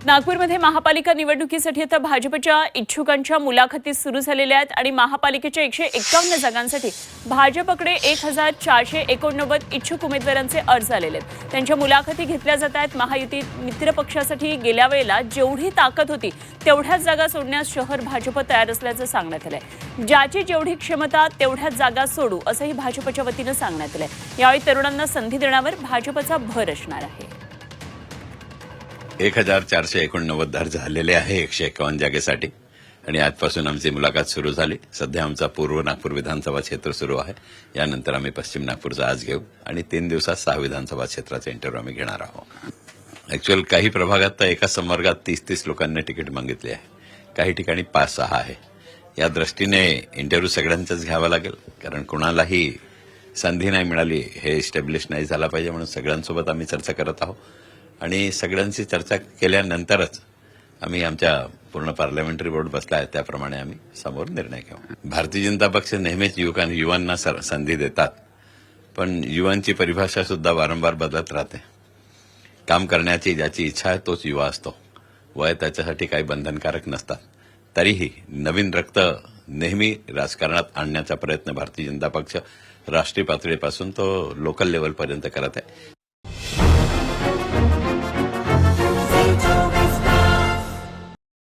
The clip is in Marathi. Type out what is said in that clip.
नागपूरमध्ये महापालिका निवडणुकीसाठी आता भाजपच्या इच्छुकांच्या मुलाखती सुरू झालेल्या आहेत आणि महापालिकेच्या 151 जागांसाठी भाजपकडे 1489 इच्छुक उमेदवारांचे अर्ज आलेले आहेत। त्यांच्या मुलाखती घेतल्या जात आहेत। महायुती मित्र पक्षासाठी गेल्या वेळेला जेवढी ताकद होती तेवढ्याच जागा सोडण्यास शहर भाजप तयार असल्याचं सांगण्यात आलंय। ज्याची जेवढी क्षमता तेवढ्याच जागा सोडू असंही भाजपच्या वतीनं सांगण्यात आलंय। यावेळी तरुणांना संधी देण्यावर भाजपचा भर असणार आहे। 1489 अर्ज झालेले आहे 151 जागेसाठी आणि आजपासून आमची मुलाखत सुरू झाली। सध्या आमचा पूर्व नागपूर विधानसभा क्षेत्र सुरू आहे। यानंतर आम्ही पश्चिम नागपूरचा आज घेऊ आणि 3 दिवसात 6 विधानसभा क्षेत्राचे इंटरव्ह्यू आम्ही घेणार आहोत। ऍक्च्युअल काही प्रभागात तर एका संवर्गात 30-30 लोकांनी तिकीट मागितले आहे, काही ठिकाणी 5-6 आहे। या दृष्टीने इंटरव्ह्यू सगळ्यांचाच घ्यावा लागेल, कारण कोणालाही संधी नाही मिळाली हे इस्टॅब्लिश नाही झाला पाहिजे, म्हणून सगळ्यांसोबत आम्ही चर्चा करत आहोत आणि सगळ्यांशी चर्चा केल्यानंतरच आम्ही आमच्या पूर्ण पार्लमेंटरी बोर्ड बसला आहे त्याप्रमाणे आम्ही समोर निर्णय घेऊ। भारतीय जनता पक्ष नेहमीच युवांना संधी देतात, पण युवांची परिभाषा सुद्धा वारंवार बदलत राहते। काम करण्याची ज्याची इच्छा आहे तोच युवा असतो, वय त्याच्यासाठी काही बंधनकारक नसतात। तरीही नवीन रक्त नेहमी राजकारणात आणण्याचा प्रयत्न भारतीय जनता पक्ष राष्ट्रीय पातळीपासून तो लोकल लेवलपर्यंत करत आहे।